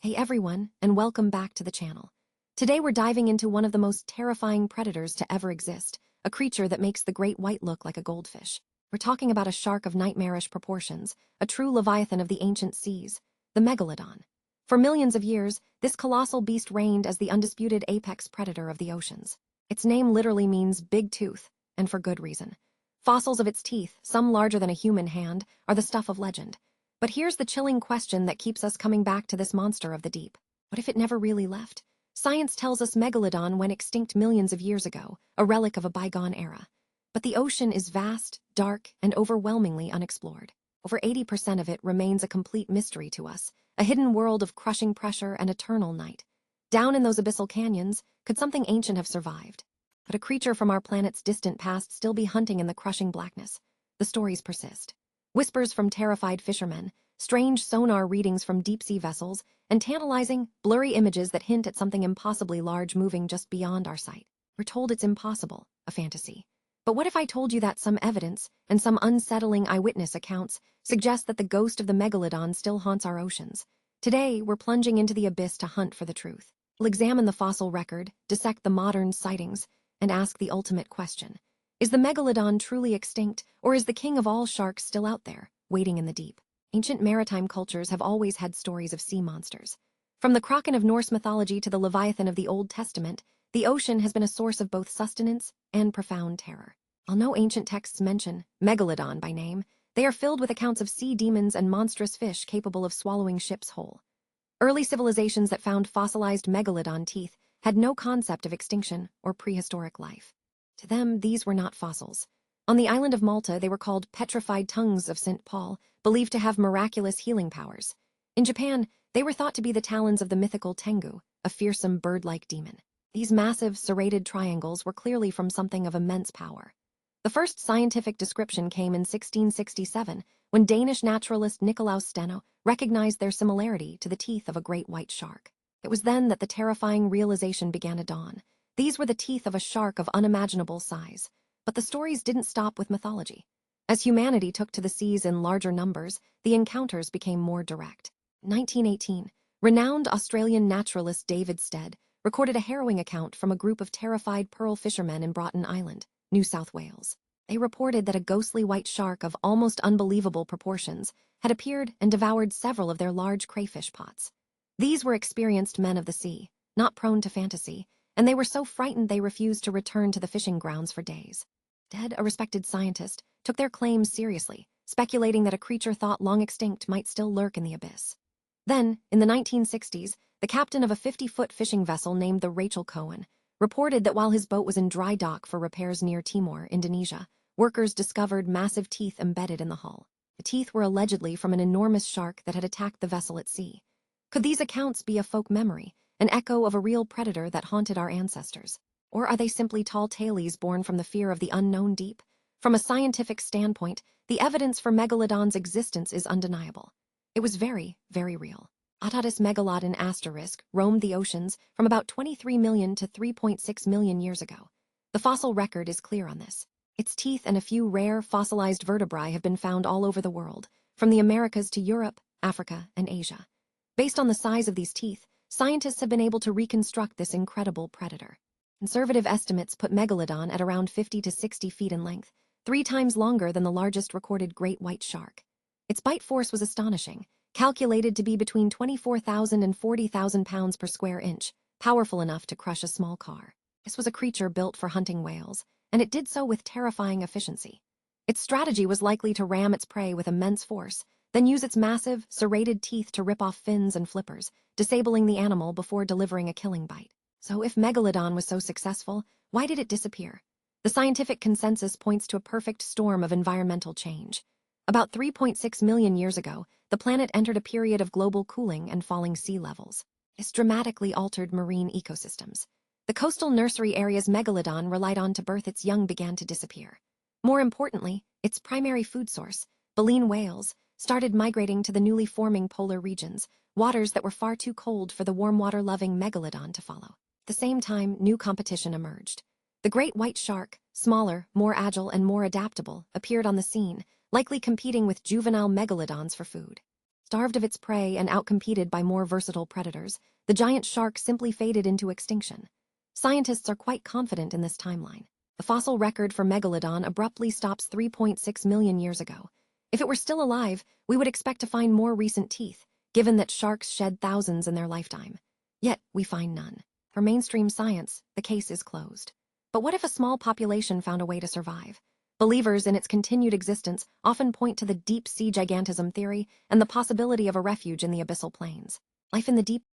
Hey everyone, and welcome back to the channel. Today we're diving into one of the most terrifying predators to ever exist, a creature that makes the great white look like a goldfish. We're talking about a shark of nightmarish proportions, a true leviathan of the ancient seas, the Megalodon. For millions of years, this colossal beast reigned as the undisputed apex predator of the oceans. Its name literally means big tooth, and for good reason. Fossils of its teeth, some larger than a human hand, are the stuff of legend. But here's the chilling question that keeps us coming back to this monster of the deep. What if it never really left? Science tells us Megalodon went extinct millions of years ago, a relic of a bygone era. But the ocean is vast, dark, and overwhelmingly unexplored. Over 80% of it remains a complete mystery to us, a hidden world of crushing pressure and eternal night. Down in those abyssal canyons, could something ancient have survived? Could a creature from our planet's distant past still be hunting in the crushing blackness? The stories persist. Whispers from terrified fishermen, strange sonar readings from deep-sea vessels, and tantalizing, blurry images that hint at something impossibly large moving just beyond our sight. We're told it's impossible, a fantasy. But what if I told you that some evidence, and some unsettling eyewitness accounts, suggest that the ghost of the Megalodon still haunts our oceans? Today, we're plunging into the abyss to hunt for the truth. We'll examine the fossil record, dissect the modern sightings, and ask the ultimate question. Is the Megalodon truly extinct, or is the king of all sharks still out there, waiting in the deep? Ancient maritime cultures have always had stories of sea monsters. From the Kraken of Norse mythology to the Leviathan of the Old Testament, the ocean has been a source of both sustenance and profound terror. While no ancient texts mention Megalodon by name, they are filled with accounts of sea demons and monstrous fish capable of swallowing ships whole. Early civilizations that found fossilized Megalodon teeth had no concept of extinction or prehistoric life. To them, these were not fossils. On the island of Malta, they were called petrified tongues of St. Paul, believed to have miraculous healing powers. In Japan, they were thought to be the talons of the mythical Tengu, a fearsome bird-like demon. These massive, serrated triangles were clearly from something of immense power. The first scientific description came in 1667, when Danish naturalist Nicolaus Steno recognized their similarity to the teeth of a great white shark. It was then that the terrifying realization began to dawn. These were the teeth of a shark of unimaginable size. But the stories didn't stop with mythology. As humanity took to the seas in larger numbers, the encounters became more direct. In 1918, renowned Australian naturalist David Stead recorded a harrowing account from a group of terrified pearl fishermen in Broughton Island, New South Wales. They reported that a ghostly white shark of almost unbelievable proportions had appeared and devoured several of their large crayfish pots. These were experienced men of the sea, not prone to fantasy, and they were so frightened they refused to return to the fishing grounds for days. Stead, a respected scientist, took their claims seriously, speculating that a creature thought long extinct might still lurk in the abyss. Then, in the 1960s, the captain of a 50-foot fishing vessel named the Rachel Cohen reported that while his boat was in dry dock for repairs near Timor, Indonesia, workers discovered massive teeth embedded in the hull. The teeth were allegedly from an enormous shark that had attacked the vessel at sea. Could these accounts be a folk memory, an echo of a real predator that haunted our ancestors? Or are they simply tall tales born from the fear of the unknown deep? From a scientific standpoint, the evidence for Megalodon's existence is undeniable. It was very, very real. Ototus megalodon * roamed the oceans from about 23 million to 3.6 million years ago. The fossil record is clear on this. Its teeth and a few rare, fossilized vertebrae have been found all over the world, from the Americas to Europe, Africa, and Asia. Based on the size of these teeth, scientists have been able to reconstruct this incredible predator. Conservative estimates put Megalodon at around 50 to 60 feet in length, 3 times longer than the largest recorded great white shark. Its bite force was astonishing, calculated to be between 24,000 and 40,000 pounds per square inch, powerful enough to crush a small car. This was a creature built for hunting whales, and it did so with terrifying efficiency. Its strategy was likely to ram its prey with immense force, then use its massive, serrated teeth to rip off fins and flippers, disabling the animal before delivering a killing bite. So if Megalodon was so successful, why did it disappear? The scientific consensus points to a perfect storm of environmental change. About 3.6 million years ago, the planet entered a period of global cooling and falling sea levels. This dramatically altered marine ecosystems. The coastal nursery areas Megalodon relied on to birth its young began to disappear. More importantly, its primary food source, baleen whales, started migrating to the newly forming polar regions, waters that were far too cold for the warm water-loving Megalodon to follow. At the same time, new competition emerged. The great white shark, smaller, more agile, and more adaptable, appeared on the scene, likely competing with juvenile megalodons for food. Starved of its prey and outcompeted by more versatile predators, the giant shark simply faded into extinction. Scientists are quite confident in this timeline. The fossil record for Megalodon abruptly stops 3.6 million years ago. If it were still alive, we would expect to find more recent teeth, given that sharks shed thousands in their lifetime. Yet, we find none. For mainstream science, the case is closed. But what if a small population found a way to survive? Believers in its continued existence often point to the deep-sea gigantism theory and the possibility of a refuge in the abyssal plains. Life in the deep